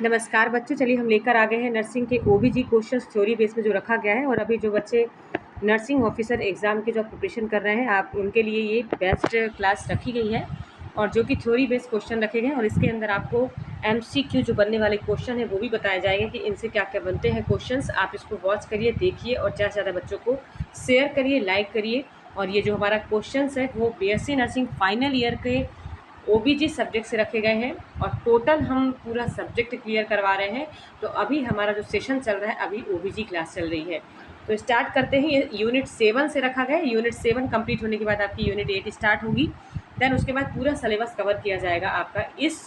नमस्कार बच्चों, चलिए हम लेकर आ गए हैं नर्सिंग के ओबीजी क्वेश्चंस थ्योरी बेस में जो रखा गया है। और अभी जो बच्चे नर्सिंग ऑफिसर एग्ज़ाम के जो प्रिपरेशन कर रहे हैं, आप उनके लिए ये बेस्ट क्लास रखी गई है और जो कि थ्योरी बेस्ड क्वेश्चन रखे गए हैं। और इसके अंदर आपको एमसीक्यू जो बनने वाले क्वेश्चन है वो भी बताए जाएंगे कि इनसे क्या क्या बनते हैं क्वेश्चंस। आप इसको वॉच करिए, देखिए और ज़्यादा से ज़्यादा बच्चों को शेयर करिए, लाइक करिए। और ये जो हमारा क्वेश्चंस है वो बीएससी नर्सिंग फाइनल ईयर के ओबीजी सब्जेक्ट से रखे गए हैं और टोटल हम पूरा सब्जेक्ट क्लियर करवा रहे हैं। तो अभी हमारा जो सेशन चल रहा है, अभी ओबीजी क्लास चल रही है। तो स्टार्ट करते हैं। ये यूनिट 7 से रखा गया है। यूनिट 7 कंप्लीट होने के बाद आपकी यूनिट 8 स्टार्ट होगी। देन उसके बाद पूरा सिलेबस कवर किया जाएगा आपका इस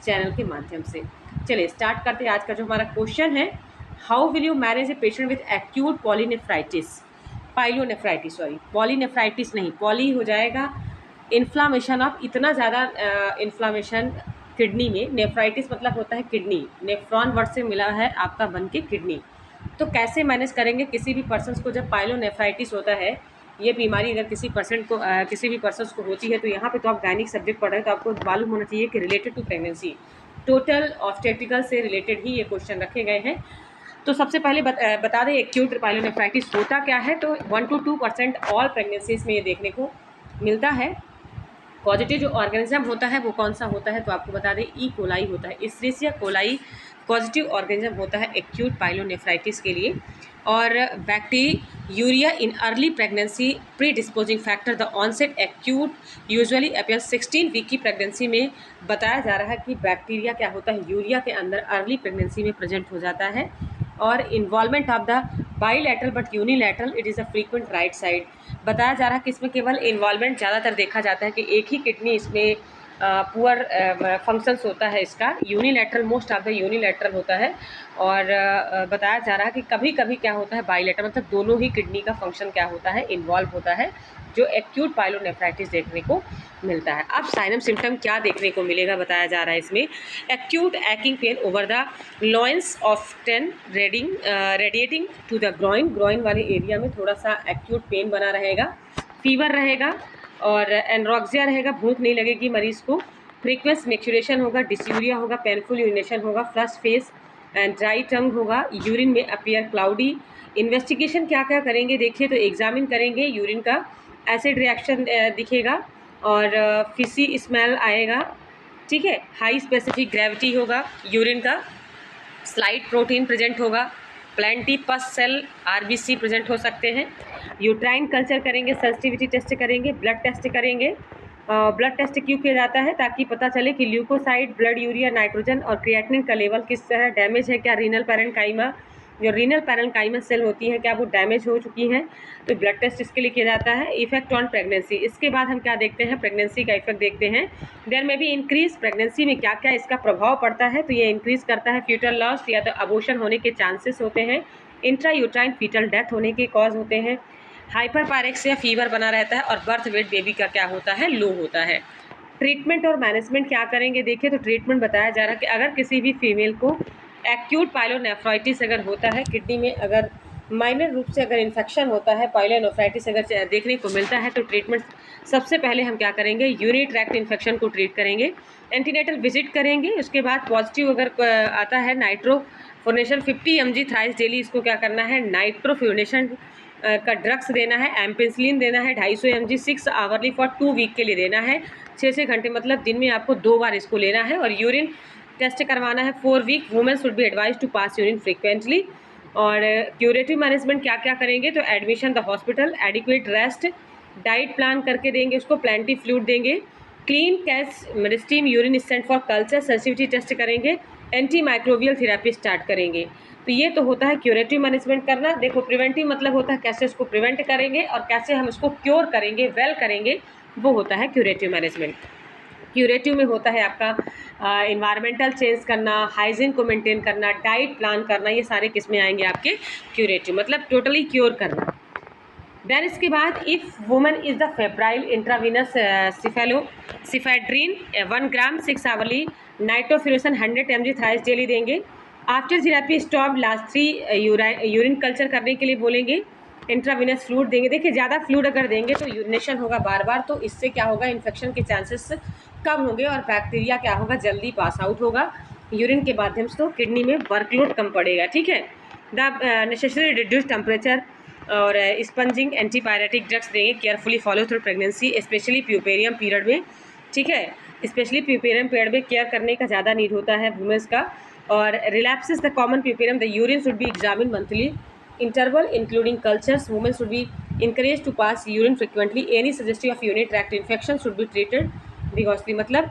चैनल के माध्यम से। चलिए स्टार्ट करते हैं। आज का जो हमारा क्वेश्चन है, how will you manage a patient with acute polynephritis, pyelonephritis, sorry polynephritis नहीं, पॉली हो जाएगा इन्फ्लामेशन ऑफ, इतना ज़्यादा इन्फ्लामेशन किडनी में। नेफ्राइटिस मतलब होता है किडनी, नेफ्रॉन वर्ड से मिला है आपका बन के किडनी। तो कैसे मैनेज करेंगे किसी भी पर्सन को जब पाइलोनेफ्राइटिस होता है? ये बीमारी अगर किसी भी पर्सन को होती है, तो यहाँ पे तो आप गायनिक सब्जेक्ट पढ़ रहे हैं तो आपको मालूम होना चाहिए कि related to pregnancy, total obstetrical से रिलेटेड ही ये क्वेश्चन रखे गए हैं। तो सबसे पहले बता दें एक्यूट पाइलोनेफ्राइटिस होता क्या है। तो 1 to 2% ऑल प्रेगनेंसीज में ये देखने को मिलता है। पॉजिटिव जो ऑर्गेनिज्म होता है वो कौन सा होता है, तो आपको बता दें ई कोलाई होता है। इस्टीरिया कोलाई पॉजिटिव ऑर्गेनिज्म होता है एक्यूट पाइलोनेफ्राइटिस के लिए। और bacteria in early pregnancy predisposing factor, the onset acute usually appear 16 week की प्रेगनेंसी में बताया जा रहा है कि बैक्टीरिया क्या होता है यूरिया के अंदर अर्ली प्रेगनेंसी में प्रेजेंट हो जाता है। और involvement of the bilateral but unilateral, it is a frequent right side. बताया जा रहा है कि इसमें केवल इन्वॉल्वमेंट ज़्यादातर देखा जाता है कि एक ही किडनी इसमें पुअर फंक्शंस होता है इसका। Unilateral, most of the unilateral होता है। और बताया जा रहा है कि कभी कभी क्या होता है बाईलैटरल, मतलब दोनों ही किडनी का फंक्शन क्या होता है, इन्वॉल्व होता है, जो एक्यूट पाइलोनेफ्राइटिस देखने को मिलता है। अब साइनम सिम्टम क्या देखने को मिलेगा बताया जा रहा है इसमें। Acute aching pain over the loins of 10 radiating to the groin, groin वाले एरिया में थोड़ा सा एक्यूट पेन बना रहेगा, फीवर रहेगा और एनरोक्सिया रहेगा, भूख नहीं लगेगी मरीज को। फ्रीक्वेंट मेक्चुरेशन होगा, डिस्यूरिया होगा, पेनफुल यूरिनेशन होगा, फ्लश फेस एंड ड्राई टंग होगा, यूरिन में अपीयर क्लाउडी। इन्वेस्टिगेशन क्या क्या करेंगे देखिए, तो एग्जामिन करेंगे यूरिन का, एसिड रिएक्शन दिखेगा और फिशी स्मेल आएगा, ठीक है। हाई स्पेसिफिक ग्रेविटी होगा यूरिन का, स्लाइड प्रोटीन प्रेजेंट होगा, प्लेंटी पस सेल आरबीसी प्रेजेंट हो सकते हैं। यूट्राइन कल्चर करेंगे, सेंसिटिविटी टेस्ट करेंगे, ब्लड टेस्ट करेंगे। ब्लड टेस्ट क्यों किया जाता है? ताकि पता चले कि ल्यूकोसाइड, ब्लड यूरिया, नाइट्रोजन और क्रिएटिनिन का लेवल किस तरह डैमेज है, क्या रीनल पैरेन्काइमा, जो रीनल पैरेन्काइमा सेल होती है क्या वो डैमेज हो चुकी हैं। तो ब्लड टेस्ट इसके लिए किया जाता है। इफेक्ट ऑन प्रेगनेंसी, इसके बाद हम क्या देखते हैं, प्रेगनेंसी का इफेक्ट देखते हैं। देयर में भी इंक्रीज, प्रेगनेंसी में क्या क्या इसका प्रभाव पड़ता है, तो ये इंक्रीज करता है फ्यूटल लॉस, या तो अबॉर्शन होने के चांसेस होते हैं, इंट्रा यूट्राइन फीटल डेथ होने के कॉज होते हैं, हाइपरपायरेक्सिया फीवर बना रहता है और बर्थ वेट बेबी का क्या होता है, लो होता है। ट्रीटमेंट और मैनेजमेंट क्या करेंगे देखिए, तो ट्रीटमेंट बताया जा रहा है कि अगर किसी भी फीमेल को एक्यूट पाइलोनेफ्राइटिस अगर होता है, किडनी में अगर माइनर रूप से अगर इन्फेक्शन होता है, पाइलोनेफ्राइटिस अगर देखने को मिलता है, तो ट्रीटमेंट सबसे पहले हम क्या करेंगे, यूरिनरी ट्रैक्ट इन्फेक्शन को ट्रीट करेंगे, एंटीनेटल विजिट करेंगे। उसके बाद पॉजिटिव अगर आता है नाइट्रोफोनेशन 50 mg थ्राइस डेली, इसको क्या करना है, नाइट्रोफ्यूनेशन का ड्रग्स देना है, एम्पेंसिलिन देना है 250 mg 6 आवरली फॉर 2 वीक के लिए देना है, 6 घंटे, मतलब दिन में आपको 2 बार इसको लेना है। और यूरिन टेस्ट करवाना है 4 week. Women should be advise to pass urine frequently. और क्यूरेटिव मैनेजमेंट क्या क्या करेंगे, तो admission the hospital, adequate rest, diet plan करके देंगे उसको, प्लेंटी फ्लूइड देंगे, clean catch midstream urine stent for culture, sensitivity test करेंगे, एंटी माइक्रोबियल थेरेपी स्टार्ट करेंगे। तो ये तो होता है क्यूरेटिव मैनेजमेंट करना। देखो प्रिवेंटिव मतलब होता है कैसे उसको प्रिवेंट करेंगे और कैसे हम उसको क्योर करेंगे, वेल करेंगे, वो होता है क्यूरेटिव मैनेजमेंट। क्यूरेटिव में होता है आपका इन्वायरमेंटल चेंज करना, हाइजीन को मेंटेन करना, डाइट प्लान करना, ये सारे किस में आएंगे आपके, क्यूरेटिव, मतलब टोटली क्योर करना। देन इसके बाद if women is the febrile, intravenous cephradine 1 gram 6 hourly, nitrofurantoin 100 mg thrice daily देंगे। After therapy stop last 3 urine culture करने के लिए बोलेंगे, इंट्रावीनस फ्लूइड देंगे। देखिए ज़्यादा फ्लूइड अगर देंगे तो यूरिनेशन होगा बार बार, तो इससे क्या होगा, इन्फेक्शन के चांसेस कम होंगे और बैक्टीरिया क्या होगा, जल्दी पास आउट होगा। यूरिन के माध्यम से तो किडनी में वर्कलोड कम पड़ेगा, ठीक है। द नेसेसरी रिड्यूस टेम्परेचर और स्पंजिंग एंटीपायरेटिक ड्रग्स देंगे, carefully follow through pregnancy specially puerperium period में, ठीक है। स्पेशली प्यूपेरियम पीरियड में केयर करने का ज़्यादा नीड होता है वुमेंस का। और relapses the common puerperium, the urine should be examine monthly interval including cultures. Women should be encouraged to pass urine frequently. Any suggestion of urinary tract infection should be treated vigorously. मतलब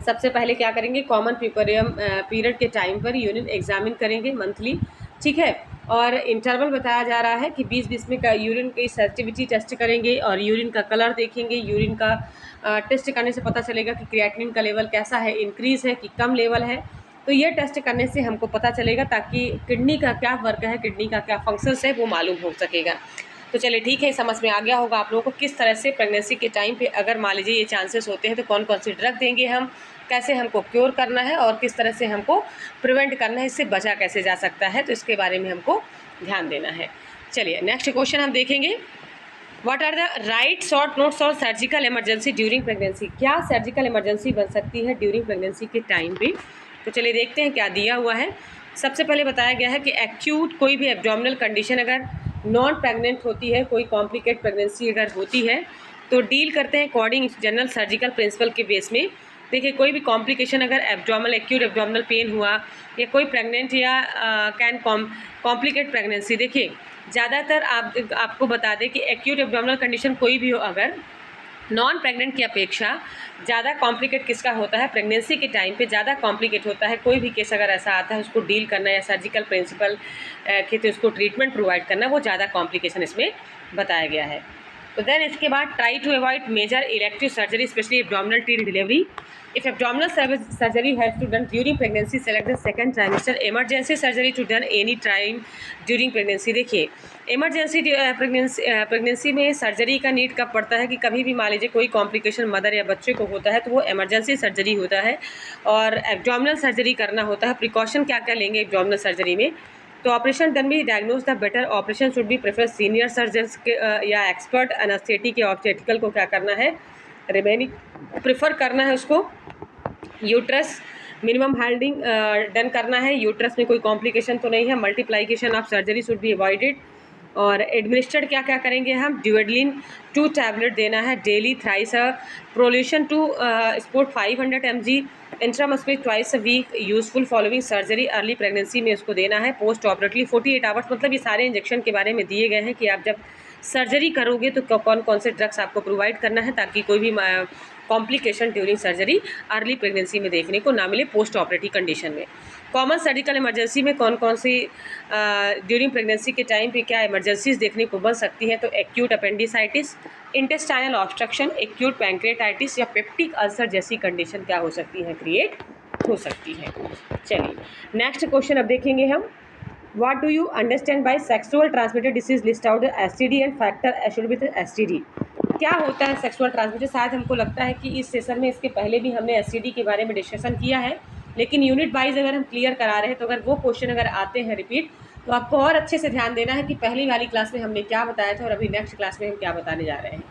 सबसे पहले क्या करेंगे, common puerperium period के time पर urine examine करेंगे monthly, ठीक है। और इंटरवल बताया जा रहा है कि 20-20 में का यूरिन की सेंसिटिविटी टेस्ट करेंगे और यूरिन का कलर देखेंगे। यूरिन का टेस्ट करने से पता चलेगा कि क्रिएटिनिन का लेवल कैसा है, इंक्रीज़ है कि कम लेवल है। तो ये टेस्ट करने से हमको पता चलेगा, ताकि किडनी का क्या वर्क है, किडनी का क्या फंक्शंस है, वो मालूम हो सकेगा। तो चलिए ठीक है, समझ में आ गया होगा आप लोगों को किस तरह से प्रेगनेंसी के टाइम पे अगर मान लीजिए ये चांसेस होते हैं तो कौन कौन सी ड्रग देंगे हम, कैसे हमको क्योर करना है और किस तरह से हमको प्रिवेंट करना है, इससे बचा कैसे जा सकता है, तो इसके बारे में हमको ध्यान देना है। चलिए नेक्स्ट क्वेश्चन हम देखेंगे, what are the right short notes on surgical emergency during pregnancy. क्या सर्जिकल इमरजेंसी बन सकती है ड्यूरिंग प्रेगनेंसी के टाइम पे, तो चलिए देखते हैं क्या दिया हुआ है। सबसे पहले बताया गया है कि एक्यूट कोई भी एब्डोमिनल कंडीशन अगर नॉन प्रेग्नेंट होती है, कोई कॉम्प्लिकेट प्रेगनेंसी अगर होती है, तो डील करते हैं अकॉर्डिंग जनरल सर्जिकल प्रिंसिपल के बेस में। देखिए कोई भी कॉम्प्लिकेशन अगर एब्डोमिनल एक्यूट एब्डोमिनल पेन हुआ या कोई प्रेग्नेंट या कैन कॉम्प्लिकेट प्रेगनेंसी, देखिए ज़्यादातर आपको बता दें कि एक्यूट एब्डोमिनल कंडीशन कोई भी हो अगर नॉन प्रेग्नेंट की अपेक्षा ज़्यादा कॉम्प्लिकेट किसका होता है, प्रेगनेंसी के टाइम पे ज़्यादा कॉम्प्लिकेट होता है। कोई भी केस अगर ऐसा आता है उसको डील करना या सर्जिकल प्रिंसिपल के तो उसको ट्रीटमेंट प्रोवाइड करना, वो ज़्यादा कॉम्प्लिकेशन इसमें बताया गया है। तो देन इसके बाद try to avoid major elective surgery specially abdominal till delivery. If abdominal surgery has to done during pregnancy select the second trimester. Emergency surgery to done any time during pregnancy. देखिए emergency pregnancy में surgery का need कब पड़ता है कि कभी भी मान लीजिए कोई कॉम्प्लिकेशन मदर या बच्चे को होता है तो वो इमरजेंसी सर्जरी होता है और एब्डोमिनल सर्जरी करना होता है। प्रिकॉशन क्या क्या लेंगे एब्डोमिनल सर्जरी में, तो ऑपरेशन डन भी diagnose the better operation should be prefer senior surgeons के या एक्सपर्ट एनेस्थेटिक या ऑब्स्टेटिकल को क्या करना है, रिमेनिंग प्रेफर करना है उसको। यूट्रस मिनिमम हेल्डिंग डन करना है, यूट्रस में कोई कॉम्प्लिकेशन तो नहीं है। Multiplication of surgery should be avoided. और एडमिनिस्ट्रेड क्या क्या करेंगे हम, ड्यूएडलिन 2 टैबलेट देना है daily thrice, Proluton to sport 500 mg intramuscular twice a week, useful following surgery. Early pregnancy में उसको देना है। पोस्ट ऑपरेटली 48 आवर्स, मतलब ये सारे इंजेक्शन के बारे में दिए गए हैं कि आप जब सर्जरी करोगे तो कौन कौन से ड्रग्स आपको प्रोवाइड करना है ताकि कोई भी complication during surgery early pregnancy में देखने को ना मिले पोस्ट ऑपरेटिव कंडीशन में। कॉमन सर्जिकल इमरजेंसी में कौन कौन सी ड्यूरिंग प्रेगनेंसी के टाइम पे क्या इमरजेंसीज देखने को बन सकती हैं, तो acute appendicitis, intestinal obstruction, acute pancreatitis या पेप्टिक अल्सर जैसी कंडीशन क्या हो सकती है, क्रिएट हो सकती है। चलिए नेक्स्ट क्वेश्चन अब देखेंगे हम, what do you understand by sexual transmitted disease, list out the STD and factor associated with STD. क्या होता है सेक्सुअल ट्रांसमिटेड, शायद हमको लगता है कि इस सेशन में इसके पहले भी हमने एसटीडी के बारे में डिस्कशन किया है, लेकिन यूनिट वाइज अगर हम क्लियर करा रहे हैं तो अगर वो क्वेश्चन अगर आते हैं रिपीट तो आपको और अच्छे से ध्यान देना है कि पहली वाली क्लास में हमने क्या बताया था और अभी नेक्स्ट क्लास में हम क्या बताने जा रहे हैं,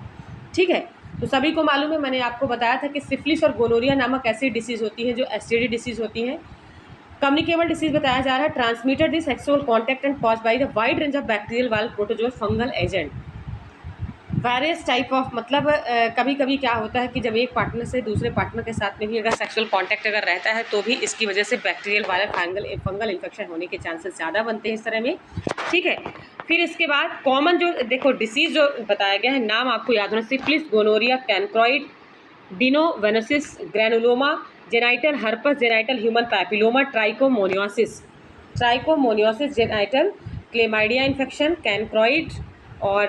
ठीक है। तो सभी को मालूम है, मैंने आपको बताया था कि सिफिलिस और गोनोरिया नामक ऐसी डिसीज़ होती है जो एसटीडी डिसीज़ होती है। कम्युनिकेबल डिसीज बताया जा रहा है, transmitted the sexual contact and caused by the wide range of bacterial viral protozoa fungal agent. Various type of, मतलब कभी कभी क्या होता है कि जब एक पार्टनर से दूसरे पार्टनर के साथ में भी अगर सेक्सुअल कांटेक्ट अगर रहता है तो भी इसकी वजह से बैक्टीरियल वायरल फंगल इन्फेक्शन होने के चांसेस ज़्यादा बनते हैं इस तरह में, ठीक है। फिर इसके बाद कॉमन जो देखो डिसीज़ जो बताया गया है, नाम आपको याद होना, syphilis, gonorrhoea, chancroid, donovanosis, granuloma, genital herpes, genital human papilloma, trichomoniasis, genital chlamydia infection, chancroid और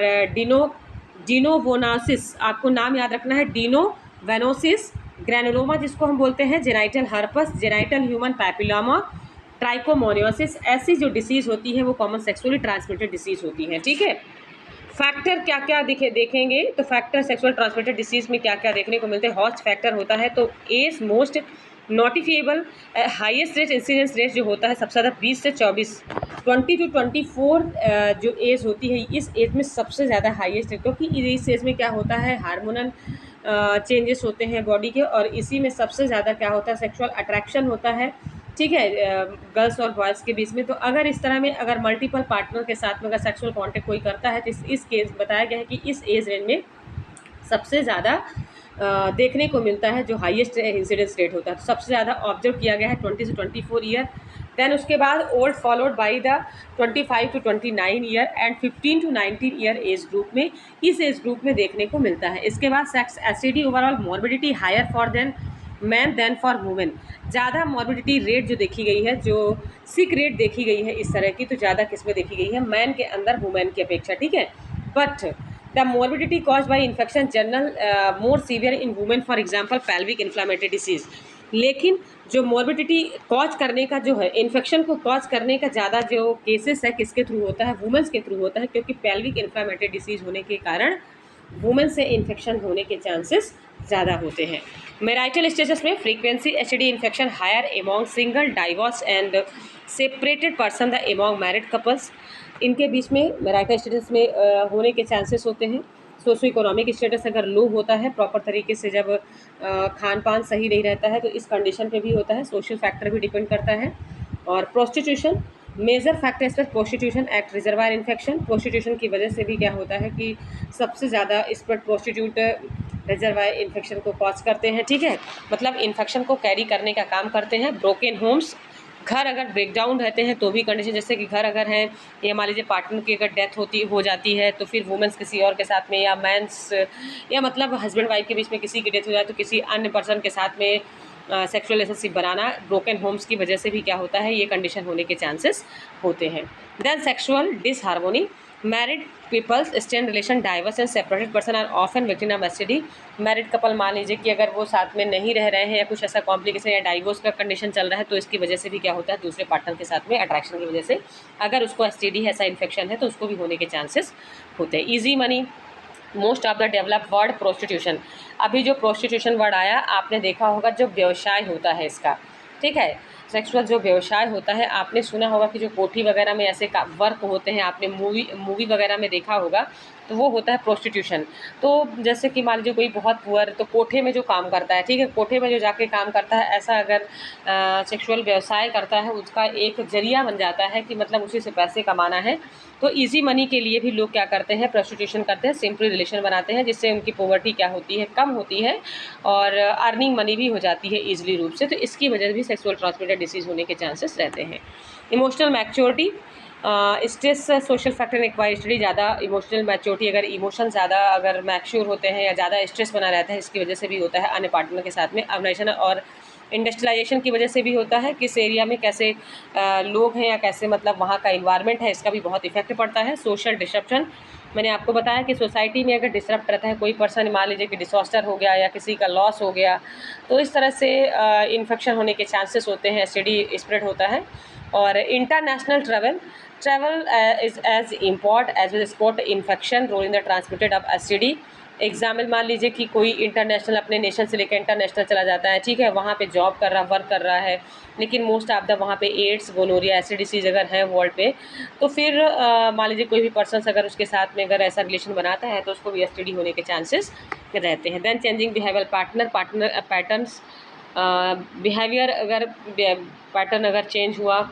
डिनोवोनासिस, आपको नाम याद रखना है, डिनोवेनोसिस, ग्रैनुलोमा जिसको हम बोलते हैं, genital herpes, genital human papilloma, trichomoniasis, ऐसी जो डिसीज़ होती है वो कॉमन सेक्सुअली ट्रांसमिटेड डिसीज़ होती हैं, ठीक है। फैक्टर क्या क्या देखेंगे, तो फैक्टर सेक्सुअल ट्रांसमिटेड डिसीज़ में क्या क्या देखने को मिलते हैं, हॉस्ट फैक्टर होता है, तो as most notifiable, highest rate incidence rate जो होता है सबसे ज़्यादा 20 से 24, 20 to 24 जो एज होती है, इस एज में सबसे ज़्यादा हाईएस्ट है, क्योंकि इस एज में क्या होता है हार्मोनल चेंजेस होते हैं बॉडी के और इसी में सबसे ज़्यादा क्या होता है सेक्सुअल अट्रैक्शन होता है, ठीक है, गर्ल्स और बॉयज़ के बीच में। तो अगर इस तरह में अगर मल्टीपल पार्टनर के साथ में अगर सेक्सुअल कॉन्टैक्ट कोई करता है तो इस केस बताया गया है कि इस एज रेंज में सबसे ज़्यादा देखने को मिलता है, जो हाईएस्ट इंसिडेंस रेट होता है। तो सबसे ज़्यादा ऑब्जर्व किया गया है 20 से 24 ईयर, देन उसके बाद old followed by the 25 to 29 year and 15 to 19 year age group में, इस एज ग्रुप में देखने को मिलता है। इसके बाद sex STD overall morbidity higher for than man than for women, ज़्यादा मॉर्बिडिटी रेट जो देखी गई है, जो सिक रेट देखी गई है इस तरह की, तो ज़्यादा किस में देखी गई है, मैन के अंदर वुमेन की अपेक्षा। ठीक है, but the morbidity cause by infection general more severe in women, for example pelvic inflammatory disease. लेकिन जो मोर्बिडिटी कॉज करने का जो है, इन्फेक्शन को कॉज करने का ज़्यादा जो केसेस है किसके थ्रू होता है, वुमेन्स के थ्रू होता है, क्योंकि पेल्विक इन्फ्लामेटरी डिसीज़ होने के कारण वुमेन से इन्फेक्शन होने के चांसेस ज़्यादा होते हैं। मैरिटल स्टेटस में frequency HD infection higher among single divorce and separated person the among married couples, इनके बीच में मैरिटल स्टेटस में होने के चांसेस होते हैं। सोशो इकोनॉमिक स्टेटस अगर लो होता है, प्रॉपर तरीके से जब खान पान सही नहीं रहता है, तो इस कंडीशन पे भी होता है। सोशल फैक्टर भी डिपेंड करता है। और प्रोस्टिट्यूशन मेजर फैक्टर इस पर prostitution act reservoir infection, prostitution की वजह से भी क्या होता है कि सबसे ज़्यादा इस पर प्रोस्टिट्यूट रिजर्वायर इन्फेक्शन को कॉज करते हैं। ठीक है, मतलब इन्फेक्शन को कैरी करने का काम करते हैं। ब्रोकन होम्स, घर अगर ब्रेकडाउन रहते हैं तो भी कंडीशन, जैसे कि घर अगर हैं या मान लीजिए पार्टनर की अगर डेथ हो जाती है, तो फिर वुमेन्स किसी और के साथ में, या मेंस या मतलब हस्बैंड वाइफ के बीच में किसी की डेथ हो जाए तो किसी अन्य पर्सन के साथ में सेक्सुअल रिलेशनशिप बनाना, ब्रोकन होम्स की वजह से भी क्या होता है, ये कंडीशन होने के चांसेस होते हैं। Then sexual disharmony, married peoples stay in relation divorce and separated person are often victim of STD. Married couple मान लीजिए कि अगर वो साथ में नहीं रह रहे हैं या कुछ ऐसा कॉम्प्लिकेशन या डाइवोर्स का कंडीशन चल रहा है, तो इसकी वजह से भी क्या होता है, दूसरे पार्टनर के साथ में अट्रैक्शन की वजह से अगर उसको एसटीडी ऐसा इन्फेक्शन है तो उसको भी होने के चांसेस होते हैं। Easy money, most of the developed word prostitution, अभी जो प्रोस्टिट्यूशन वर्ड आया आपने देखा होगा, जो व्यवसाय होता है इसका, ठीक है, सेक्सुअल जो व्यवसाय होता है, आपने सुना होगा कि जो कोठी वगैरह में ऐसे वर्क होते हैं, आपने मूवी वगैरह में देखा होगा, तो वो होता है प्रोस्टिट्यूशन। तो जैसे कि मान लीजिए कोई बहुत पुअर, तो कोठे में जो काम करता है, ठीक है, कोठे में जो जाके काम करता है, ऐसा अगर सेक्सुअल व्यवसाय करता है, उसका एक जरिया बन जाता है कि मतलब उसी से पैसे कमाना है। तो इजी मनी के लिए भी लोग क्या करते हैं, प्रोस्टिट्यूशन करते हैं, सिंपल रिलेशन बनाते हैं, जिससे उनकी पॉवर्टी क्या होती है, कम होती है, और अर्निंग मनी भी हो जाती है ईजिली रूप से। तो इसकी वजह से भी सेक्सुअल ट्रांसमिटेड डिसीज़ होने के चांसेस रहते हैं। Emotional maturity, stress social factor acquire study, ज़्यादा इमोशनल मैच्योरिटी, अगर इमोशन ज़्यादा अगर मैच्योर होते हैं या ज़्यादा स्ट्रेस बना रहता है, इसकी वजह से भी होता है। अन्य पार्टनर के साथ में अर्बनाइजेशन और इंडस्ट्रियलाइजेशन की वजह से भी होता है, किस एरिया में कैसे लोग हैं या कैसे मतलब वहाँ का इन्वायरमेंट है, इसका भी बहुत इफेक्ट पड़ता है। सोशल डिसरप्शन, मैंने आपको बताया कि सोसाइटी में अगर डिसरप्ट रहता है कोई पर्सन, मान लीजिए कि डिसॉस्टर हो गया या किसी का लॉस हो गया, तो इस तरह से इन्फेक्शन होने के चांसेस होते हैं, एसटीडी स्प्रेड होता है। और international travel is as import as well spot infection role in the transmitted of STD. Example मान लीजिए कि कोई इंटरनेशनल अपने नेशन से लेकर इंटरनेशनल चला जाता है, ठीक है, वहाँ पे जॉब कर रहा, वर्क कर रहा है, लेकिन मोस्ट ऑफ द वहाँ पे एड्स, गोनोरिया, ऐसी डिसीज अगर है वर्ल्ड पे, तो फिर मान लीजिए कोई भी पर्सन अगर उसके साथ में अगर ऐसा रिलेशन बनाता है तो उसको भी एसटीडी होने के चांसेस रहते हैं। Then changing behaviour partner patterns, behaviour अगर पैटर्न अगर चेंज हुआ,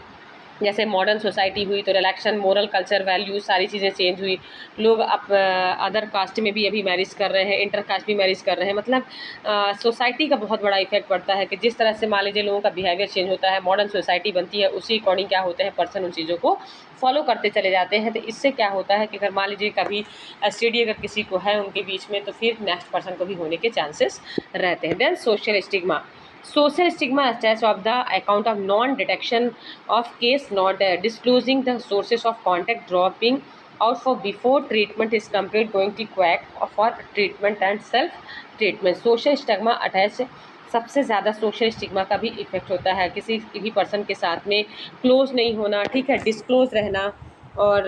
जैसे मॉडर्न सोसाइटी हुई तो रिलैक्शन, मोरल कल्चर, वैल्यूज, सारी चीज़ें चेंज हुई। लोग अब अदर कास्ट में भी अभी मैरिज कर रहे हैं, इंटर कास्ट भी मैरिज कर रहे हैं, मतलब सोसाइटी का बहुत बड़ा इफेक्ट पड़ता है कि जिस तरह से मान लीजिए लोगों का बिहेवियर चेंज होता है, मॉडर्न सोसाइटी बनती है, उसी अकॉर्डिंग क्या होते हैं, पर्सन उन चीज़ों को फॉलो करते चले जाते हैं। तो इससे क्या होता है कि अगर मान लीजिए कभी एसटीडी अगर किसी को है उनके बीच में, तो फिर नेक्स्ट पर्सन को भी होने के चांसेस रहते हैं। Then social stigma, social stigma attaches of the account of non-detection of case, not disclosing the sources of contact, dropping out for before treatment is complete, going to quack for treatment and self treatment. social stigma attach, सबसे ज़्यादा social stigma का भी effect होता है, किसी भी person के साथ में क्लोज नहीं होना, ठीक है, डिस्क्लोज रहना, और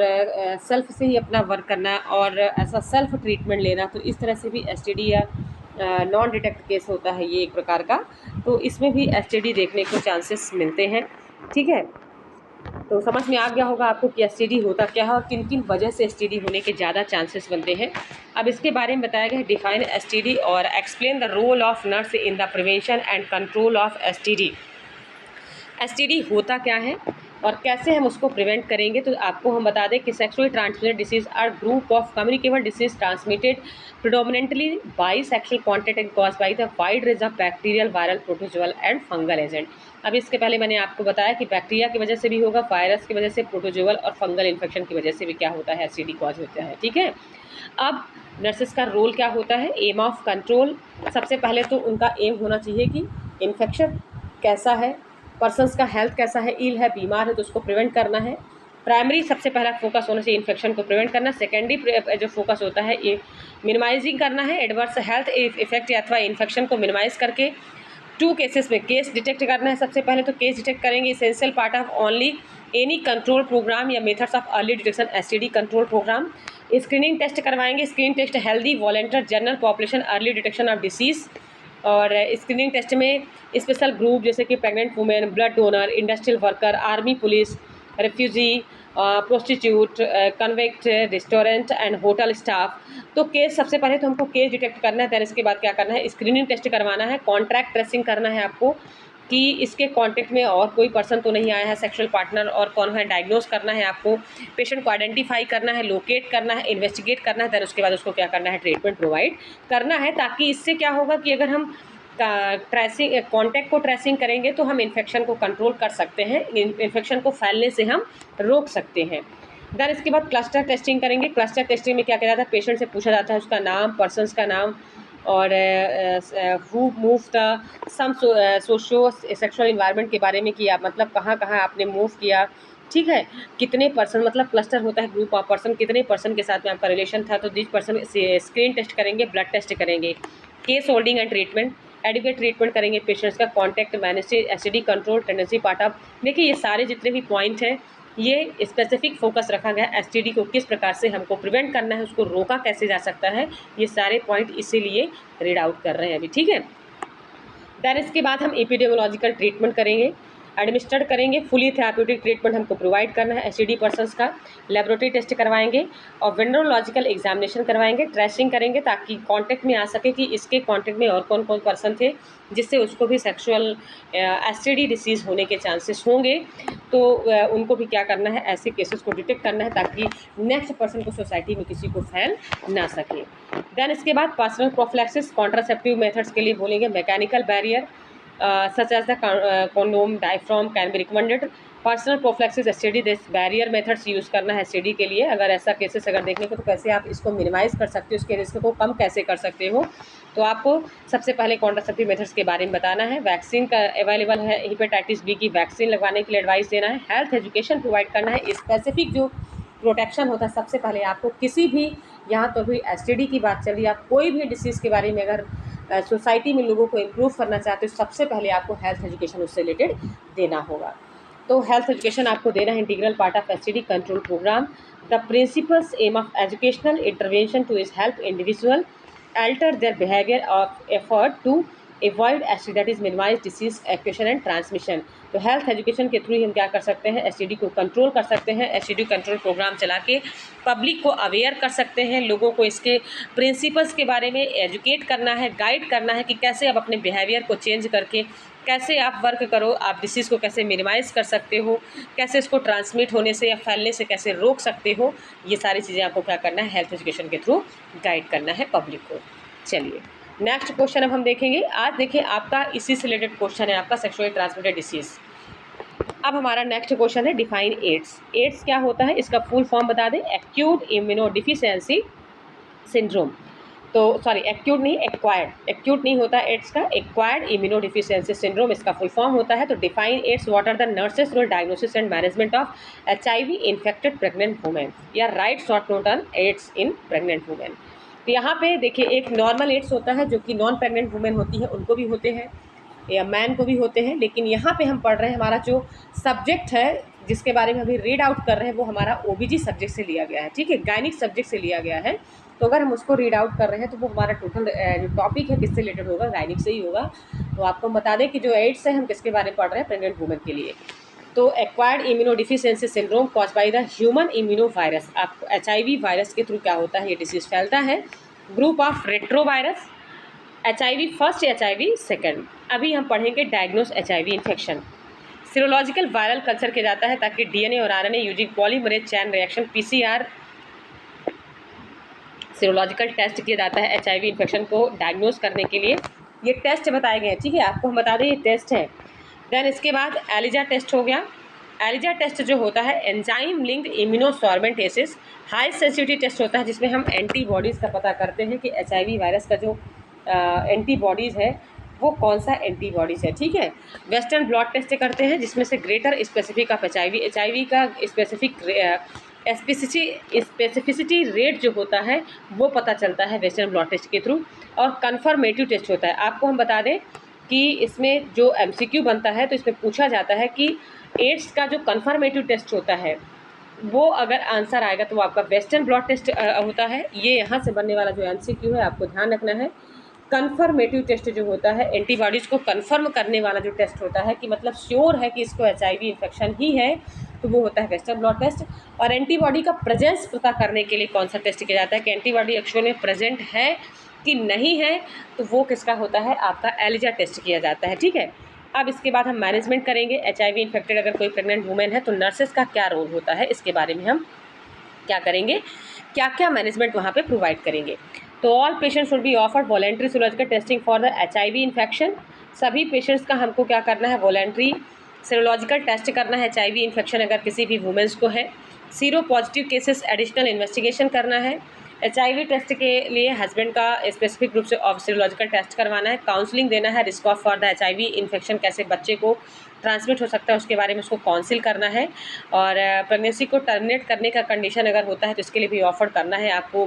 सेल्फ से ही अपना वर्क करना, और ऐसा सेल्फ ट्रीटमेंट लेना, तो इस तरह से भी एसटीडी या नॉन डिटेक्ट केस होता है ये एक प्रकार का। तो इसमें भी एसटीडी देखने को चांसेस मिलते हैं, ठीक है। तो समझ में आ गया होगा आपको कि एसटीडी होता क्या है और किन किन वजह से एसटीडी होने के ज़्यादा चांसेस बनते हैं। अब इसके बारे में बताया गया है, डिफाइन एसटीडी और explain the role of nurse in the prevention and control of STD. STD होता क्या है और कैसे हम उसको प्रिवेंट करेंगे। तो आपको हम बता दें कि sexually transmitted disease are group of communicable disease transmitted predominantly by sexual contact and cause by the wide range of bacterial, viral, protozoal and fungal agent. अब इसके पहले मैंने आपको बताया कि बैक्टीरिया की वजह से भी होगा, वायरस की वजह से, प्रोटोजोअल और फंगल इन्फेक्शन की वजह से भी क्या होता है, एसटीडी कॉज होता है। ठीक है, अब नर्सेस का रोल क्या होता है, एम ऑफ कंट्रोल। सबसे पहले तो उनका एम होना चाहिए कि इन्फेक्शन कैसा है, पर्सन्स का हेल्थ कैसा है, इल है, बीमार है तो उसको प्रिवेंट करना है। प्राइमरी सबसे पहला फोकस होना चाहिए इन्फेक्शन को प्रिवेंट करना। सेकेंडरी जो फोकस होता है ये मिनिमाइजिंग करना है एडवर्स हेल्थ इफेक्ट अथवा इन्फेक्शन को मिनिमाइज करके। 2 केसेस में केस डिटेक्ट करना है। सबसे पहले तो केस डिटेक्ट करेंगे, essential part of only any control programme या methods of early detection STD control programme. Screening test करवाएंगे, screening test healthy volunteer general population early detection of disease. और स्क्रीनिंग टेस्ट में स्पेशल ग्रुप जैसे कि pregnant women, blood donor, industrial worker, army, police, refugee, prostitute, convict, restaurant and hotel staff. तो case सबसे पहले तो हमको केस डिटेक्ट करना है, देन इसके बाद क्या करना है, स्क्रीनिंग टेस्ट करवाना है, कॉन्ट्रैक्ट ट्रेसिंग करना है आपको कि इसके कांटेक्ट में और कोई पर्सन तो नहीं आया है सेक्सुअल पार्टनर और कौन है, डायग्नोज करना है आपको, पेशेंट को आइडेंटिफाई करना है, लोकेट करना है, इन्वेस्टिगेट करना है, देन उसके बाद उसको क्या करना है, ट्रीटमेंट प्रोवाइड करना है। ताकि इससे क्या होगा कि अगर हम ट्रेसिंग कॉन्टैक्ट को ट्रेसिंग करेंगे तो हम इन्फेक्शन को कंट्रोल कर सकते हैं, इन्फेक्शन को फैलने से हम रोक सकते हैं। देन इसके बाद क्लस्टर टेस्टिंग करेंगे। क्लस्टर टेस्टिंग में क्या किया जाता है, पेशेंट से पूछा जाता है उसका नाम, पर्सन्स का नाम और who move the some socio sexual environment के बारे में किया, मतलब कहाँ कहाँ आपने मूव किया, ठीक है, कितने पर्सन, मतलब क्लस्टर होता है ग्रुप ऑफ पर्सन, कितने पर्सन के साथ में आपका रिलेशन था, तो दिस पर्सन स्क्रीन टेस्ट करेंगे, ब्लड टेस्ट करेंगे, case holding and treatment, adequate treatment करेंगे पेशेंट्स का, contact manage, ACD control, tendency part of. देखिए ये सारे जितने भी पॉइंट हैं ये स्पेसिफिक फोकस रखा गया एसटीडी को किस प्रकार से हमको प्रिवेंट करना है, उसको रोका कैसे जा सकता है, ये सारे पॉइंट इसीलिए रीड आउट कर रहे हैं अभी। ठीक है, देन इसके बाद हम एपिडेमियोलॉजिकल ट्रीटमेंट करेंगे, एडमिनिस्टर्ड करेंगे, फुली थेराप्यूटिक ट्रीटमेंट हमको प्रोवाइड करना है एसटीडी पर्सन्स का, लेबोरेटरी टेस्ट करवाएंगे और वेंडरोलॉजिकल एग्जामिनेशन करवाएंगे, ट्रेसिंग करेंगे ताकि कांटेक्ट में आ सके कि इसके कांटेक्ट में और कौन कौन पर्सन थे जिससे उसको भी सेक्सुअल एसटीडी डिसीज़ होने के चांसेस होंगे। तो उनको भी क्या करना है, ऐसे केसेस को डिटेक्ट करना है ताकि नेक्स्ट पर्सन को सोसाइटी में किसी को फैल ना सके। देन इसके बाद पर्सनल प्रोफिलैक्सिस, कॉन्ट्रासेप्टिव मेथड्स के लिए बोलेंगे, mechanical barrier such as the condom, diaphragm can be recommended. Personal prophylaxis STD barrier methods use करना है एसटीडी के लिए। अगर ऐसा केसेस अगर देखने को तो कैसे आप इसको मिनिमाइज़ कर सकते हो, उसके रिस्क को कम कैसे कर सकते हो, तो आपको सबसे पहले कॉन्ट्रासेप्टिव मेथड्स के बारे में बताना है। वैक्सीन का अवेलेबल है, हेपेटाइटिस बी की वैक्सीन लगवाने के लिए एडवाइस देना है, हेल्थ एजुकेशन प्रोवाइड करना है, स्पेसिफिक जो प्रोटेक्शन होता है सबसे पहले आपको किसी भी, यहाँ तो भी एसटीडी की बात चली, आप कोई भी डिसीज़ के बारे में अगर सोसाइटी में लोगों को इम्प्रूव करना चाहते हो, सबसे पहले आपको हेल्थ एजुकेशन उससे रिलेटेड देना होगा। तो हेल्थ एजुकेशन आपको देना है, integral part of STD control programme. The principles aim of educational intervention to is help individual alter their behavior of effort to avoid STD, that is minimise disease acquisition and transmission. तो health education के through हम क्या कर सकते हैं, STD को control कर सकते हैं। एसटीडी कंट्रोल प्रोग्राम चला के पब्लिक को अवेयर कर सकते हैं, लोगों को इसके प्रिंसिपल्स के बारे में एजुकेट करना है, गाइड करना है कि कैसे आप अपने बिहेवियर को चेंज करके कैसे आप वर्क करो, आप डिसीज़ को कैसे मिनिमाइज़ कर सकते हो, कैसे इसको ट्रांसमिट होने से या फैलने से कैसे रोक सकते हो, ये सारी चीज़ें आपको क्या करना है, हेल्थ एजुकेशन के थ्रू गाइड करना है पब्लिक को। चलिए नेक्स्ट क्वेश्चन अब हम देखेंगे। आज देखिए आपका इसी से रिलेटेड क्वेश्चन है, आपका सेक्सुअली ट्रांसमिटेड डिसीज़। अब हमारा नेक्स्ट क्वेश्चन है डिफाइन एड्स। एड्स क्या होता है, इसका फुल फॉर्म बता दें, एक्यूट इम्यूनोडिफिशियंसी सिंड्रोम। तो सॉरी एक्यूट नहीं, एक्वायर्ड, एक्यूट नहीं होता एड्स का, एक्वायर्ड इम्यूनोडिफिशियंसी सिंड्रोम इसका फुल फॉर्म होता है। तो define AIDS, what are the nurses role diagnosis and management of HIV infected pregnant women, या write short note on AIDS in pregnant women. तो यहाँ पे देखिए एक नॉर्मल एड्स होता है जो कि नॉन प्रेग्नेंट वुमेन होती है उनको भी होते हैं या मैन को भी होते हैं, लेकिन यहाँ पे हम पढ़ रहे हैं, हमारा जो सब्जेक्ट है जिसके बारे में अभी रीड आउट कर रहे हैं वो हमारा ओबीजी सब्जेक्ट से लिया गया है, ठीक है, गायनिक सब्जेक्ट से लिया गया है। तो अगर हम उसको रीड आउट कर रहे हैं तो वो हमारा टोटल जो टॉपिक है किससे रिलेटेड होगा, गायनिक से ही होगा। तो आपको बता दें कि जो एड्स है हम किसके बारे में पढ़ रहे हैं, प्रेग्नेंट वुमेन के लिए। तो acquired immunodeficiency syndrome cause by the human immuno virus, आपको एचआईवी वायरस के थ्रू क्या होता है, ये डिसीज फैलता है। Group of retrovirus, HIV first, HIV second. अभी हम पढ़ेंगे diagnose HIV infection. Serological viral culture किया जाता है ताकि डीएनए और RNA using polymerase chain reaction PCR serological test किया जाता है एचआईवी इन्फेक्शन को डायग्नोज करने के लिए। ये टेस्ट बताए गए हैं, ठीक है, आपको हम बता दें ये टेस्ट है। देन इसके बाद एलिजा टेस्ट हो गया। एलिजा टेस्ट जो होता है enzyme linked immunosorbent assay high sensitivity test होता है, जिसमें हम एंटीबॉडीज़ का पता करते हैं कि एचआईवी वायरस का जो एंटीबॉडीज़ है वो कौन सा एंटीबॉडीज़ है, ठीक है। वेस्टर्न ब्लॉट टेस्ट करते हैं जिसमें से ग्रेटर स्पेसिफिक ऑफ एचआईवी का स्पेसिफिक स्पेसिफिसिटी रेट जो होता है वो पता चलता है वेस्टर्न ब्लॉट टेस्ट के थ्रू। और कन्फर्मेटिव टेस्ट होता है। आपको हम बता दें कि इसमें जो एमसीक्यू बनता है तो इसमें पूछा जाता है कि एड्स का जो कन्फर्मेटिव टेस्ट होता है वो अगर आंसर आएगा तो वो आपका वेस्टर्न ब्लॉट टेस्ट होता है। ये यहाँ से बनने वाला जो एमसीक्यू है आपको ध्यान रखना है। कन्फर्मेटिव टेस्ट जो होता है एंटीबॉडीज़ को कन्फर्म करने वाला जो टेस्ट होता है कि मतलब श्योर है कि इसको एचआईवी इन्फेक्शन ही है, तो वो होता है वेस्टर्न ब्लॉट टेस्ट। और एंटीबॉडी का प्रेजेंस पता करने के लिए कौन सा टेस्ट किया जाता है कि एंटीबॉडी एक्चुअल में प्रेजेंट है कि नहीं है, तो वो किसका होता है आपका एलिजा टेस्ट किया जाता है, ठीक है। अब इसके बाद हम मैनेजमेंट करेंगे। एचआईवी इन्फेक्टेड अगर कोई प्रेग्नेंट वुमेन है तो नर्सेस का क्या रोल होता है, इसके बारे में हम क्या करेंगे, क्या क्या मैनेजमेंट वहाँ पे प्रोवाइड करेंगे। तो all patients should be offered voluntary serological testing for the HIV infection. सभी पेशेंट्स का हमको क्या करना है, वॉलेंट्री सीरोलॉजिकल टेस्ट करना है एचआईवी इन्फेक्शन अगर किसी भी वुमेन्स को है। Sero positive cases additional investigation करना है। एचआईवी टेस्ट के लिए हस्बैंड का स्पेसिफिक रूप से सीरोलॉजिकल टेस्ट करवाना है। काउंसलिंग देना है, risk of for the HIV infection कैसे बच्चे को ट्रांसमिट हो सकता है उसके बारे में उसको काउंसिल करना है। और प्रेगनेंसी को टर्मिनेट करने का कंडीशन अगर होता है तो इसके लिए भी ऑफर करना है, आपको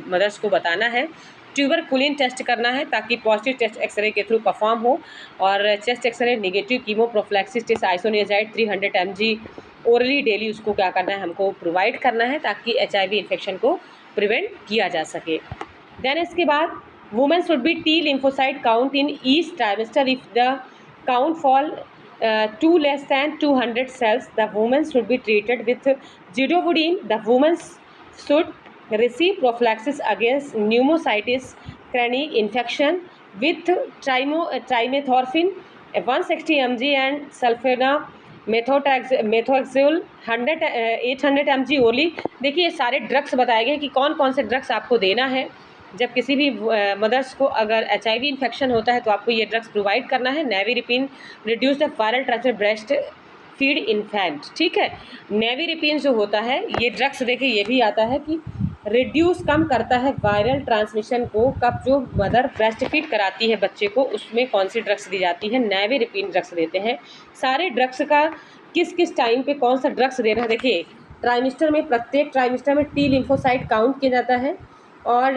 मदर्स को बताना है। ट्यूबरकुलिन टेस्ट करना है ताकि पॉजिटिव टेस्ट एक्सरे के थ्रू परफॉर्म हो। और chest x-ray negative chemo prophylaxis test isoniazid 300 mg orally daily उसको क्या करना है हमको प्रोवाइड करना है ताकि एचआईवी इन्फेक्शन को प्रिवेंट किया जा सके। देन इसके बाद women should be T lymphocyte count in each trimester if the count fall to less than 200 cells the woman should be treated with zidovudine. The woman should receive prophylaxis against pneumocystis chronic infection with trimethorphan 160 mg and methotrexate 800 mg orally. देखिए ये सारे drugs बताए गए कि कौन कौन से drugs आपको देना है जब किसी भी मदर्स को अगर एचआईवी इन्फेक्शन होता है तो आपको ये ड्रग्स प्रोवाइड करना है। Nevirapine reduce the viral transmit breast feed infant, ठीक है। नेविरिपिन जो होता है ये ड्रग्स देखिए ये भी आता है कि रिड्यूस कम करता है वायरल ट्रांसमिशन को। कब जो मदर ब्रेस्ट फीड कराती है बच्चे को उसमें कौन सी ड्रग्स दी जाती है, नेविरिपिन ड्रग्स देते हैं। सारे ड्रग्स का किस किस टाइम पे कौन सा ड्रग्स देना है, देखिए ट्राइमेस्टर में प्रत्येक ट्राइमेस्टर में टी लिम्फोसाइट काउंट किया जाता है और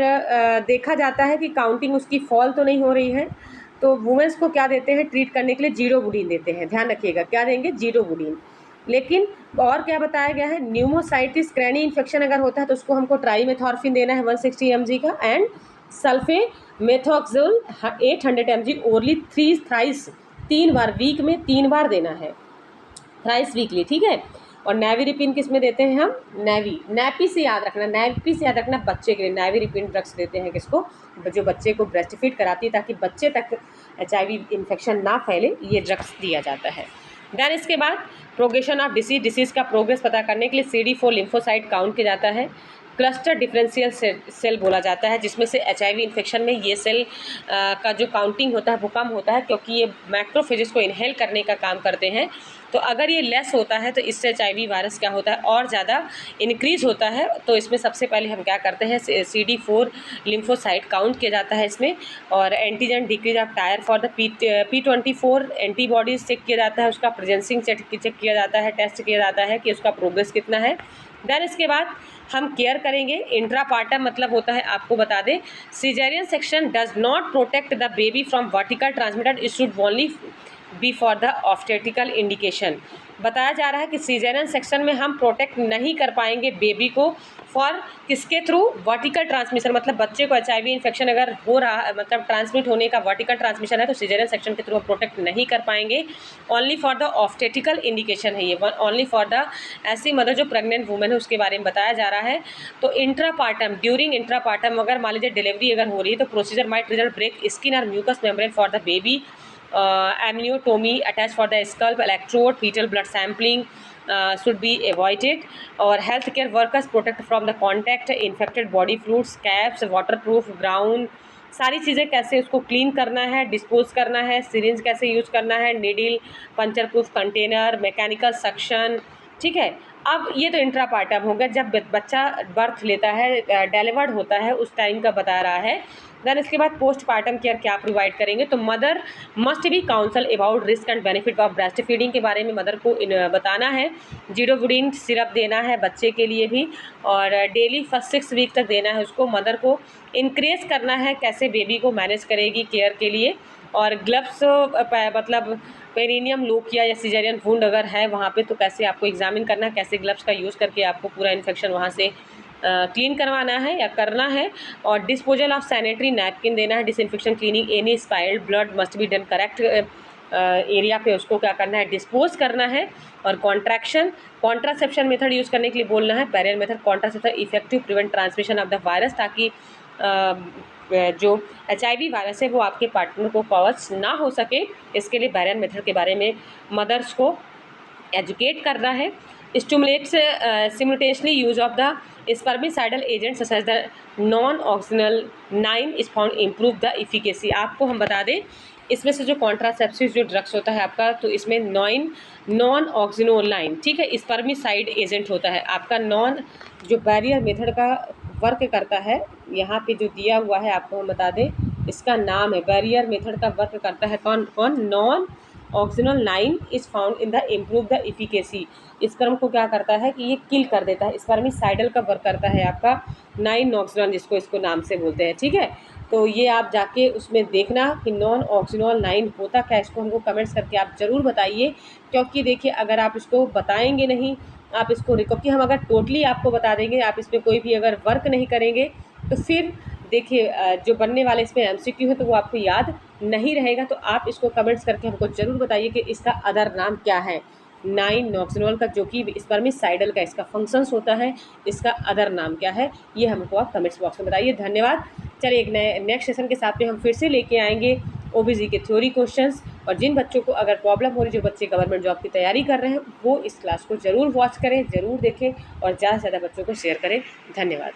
देखा जाता है कि काउंटिंग उसकी फॉल तो नहीं हो रही है, तो वुमेन्स को क्या देते हैं ट्रीट करने के लिए जीरोवुडीन देते हैं। ध्यान रखिएगा क्या देंगे, जीरोवुडीन। लेकिन और क्या बताया गया है, न्यूमोसाइटिस क्रैनी इन्फेक्शन अगर होता है तो उसको हमको ट्राइमेथॉर्फिन देना है 160 mg का and sulfamethoxazole 800 mg orally thrice 3 बार वीक में 3 बार देना है, थ्राइस वीकली, ठीक है। और नेविरिपिन किस में देते हैं हम, नैपी से याद रखना, नैपी से याद रखना बच्चे के लिए नेविरिपिन ड्रग्स देते हैं किसको, जो बच्चे को ब्रेस्ट फीड कराती है ताकि बच्चे तक एचआईवी इन्फेक्शन ना फैले, ये ड्रग्स दिया जाता है। देन इसके बाद प्रोग्रेशन ऑफ डिसीज़ का प्रोग्रेस पता करने के लिए CD4 लिम्फोसाइट काउंट किया जाता है। क्लस्टर डिफरेंशियल सेल बोला जाता है जिसमें से एचआईवी इन्फेक्शन में ये सेल का जो काउंटिंग होता है वो कम होता है क्योंकि ये मैक्रोफेजेस को इनहेल करने का काम करते हैं। तो अगर ये लेस होता है तो इससे एचआईवी वायरस क्या होता है और ज़्यादा इंक्रीज़ होता है। तो इसमें सबसे पहले हम क्या करते हैं, CD4 लिम्फोसाइट काउंट किया जाता है इसमें, और antigen decrease of titre for the P24 antibodies check किया जाता है, उसका प्रेजेंसिंग चेक किया जाता है, टेस्ट किया जाता है कि उसका प्रोग्रेस कितना है। देन इसके बाद हम केयर करेंगे। इंट्रापार्टम मतलब होता है, आपको बता दें, caesarean section does not protect the baby from vertical transmitter, it should only be for the obstetrical indication. बताया जा रहा है कि सीजेरियन सेक्शन में हम प्रोटेक्ट नहीं कर पाएंगे बेबी को फॉर किसके थ्रू, वर्टिकल ट्रांसमिशन, मतलब बच्चे को एचआईवी इन्फेक्शन अगर हो रहा है, मतलब ट्रांसमिट होने का वर्टिकल ट्रांसमिशन है तो सीजेरियन सेक्शन के थ्रू हम प्रोटेक्ट नहीं कर पाएंगे। Only for the obstetrical indication है ये, ओनली फॉर द ऐसी मदर जो प्रेग्नेंट वुमेन है उसके बारे में बताया जा रहा है। तो इंट्रापार्टम, ड्यूरिंग इंट्रापार्टम अगर मान लीजिए डिलीवरी अगर हो रही है तो procedure might result break skin और mucous membrane for the baby amniotomy attached for the scalp electrode, fetal blood sampling should be avoided, और healthcare workers protect from the contact infected body fluids, caps, waterproof gown, सारी चीज़ें कैसे उसको clean करना है, dispose करना है, syringe कैसे यूज करना है, needle, puncture proof container, mechanical suction, ठीक है। अब ये तो इंट्रापार्टम हो गया, जब बच्चा बर्थ लेता है, डिलीवर्ड होता है, उस टाइम का बता रहा है। देन इसके बाद पोस्टपार्टम केयर क्या प्रोवाइड करेंगे, तो mother must be counsel about risk and benefit of breast feeding के बारे में मदर को बताना है। जीरोवुडिन सिरप देना है बच्चे के लिए भी, और डेली फर्स्ट 6 वीक तक देना है उसको। मदर को इंक्रेज करना है कैसे बेबी को मैनेज करेगी केयर के लिए, और ग्लव्स मतलब पेरिनियम लोकिया या सिजेरियन वुंड अगर है वहाँ पे तो कैसे आपको एग्जामिन करना है, कैसे ग्लव्स का यूज़ करके आपको पूरा इन्फेक्शन वहाँ से क्लीन करवाना है या करना है। और डिस्पोजल ऑफ सैनिटरी नैपकिन देना है, disinfection cleaning any spilled blood must be done correct area पे उसको क्या करना है, डिस्पोज करना है। और कॉन्ट्रासेप्शन मेथड यूज़ करने के लिए बोलना है, barrier method contraception effective prevent transmission of the virus, ताकि जो HIV वायरस है वो आपके पार्टनर को कॉज ना हो सके। इसके लिए बैरियर मेथड के बारे में मदर्स को एजुकेट करना है। Stimulates simultaneously use of the spermicidal agent such as the nonoxynol 9 is found improve the efficacy. आपको हम बता दें इसमें से जो कॉन्ट्रासेप्टिव जो ड्रग्स होता है आपका, तो इसमें नॉन ऑक्सिनोलाइन, ठीक है, स्पर्मिसाइड एजेंट होता है आपका। नॉन जो बैरियर मेथड का वर्क करता है, यहाँ पे जो दिया हुआ है आपको हम बता दें, इसका नाम है बैरियर मेथड का वर्क करता है कौन nonoxynol 9 is found in the improve the efficacy. Sperm को क्या करता है कि ये किल कर देता है, स्पर्मिसाइडल का वर्क करता है आपका 9 ऑक्सिनल, जिसको इसको नाम से बोलते हैं, ठीक है। तो ये आप जाके उसमें देखना कि नॉन ऑक्सिनोल 9 होता क्या, इसको हमको कमेंट्स करके आप ज़रूर बताइए। क्योंकि देखिए अगर आप इसको बताएंगे नहीं, आप इसको क्योंकि हम अगर टोटली आपको बता देंगे, आप इस पर कोई भी अगर वर्क नहीं करेंगे तो फिर देखिए जो बनने वाले इसमें MCQ है तो वो आपको याद नहीं रहेगा। तो आप इसको कमेंट्स करके हमको ज़रूर बताइए कि इसका अदर नाम क्या है 9 नॉक्सिनोल का, जो कि स्पर्मिसाइडल का इसका फंक्शंस होता है, इसका अदर नाम क्या है, ये हमको आप कमेंट्स बॉक्स में बताइए। धन्यवाद। चलिए एक नए नेक्स्ट सेशन के साथ में हम फिर से लेके आएंगे OBG के थ्योरी क्वेश्चंस। और जिन बच्चों को अगर प्रॉब्लम हो रही, जो बच्चे गवर्नमेंट जॉब की तैयारी कर रहे हैं, वो इस क्लास को ज़रूर वॉच करें, ज़रूर देखें और ज़्यादा से ज़्यादा बच्चों को शेयर करें। धन्यवाद।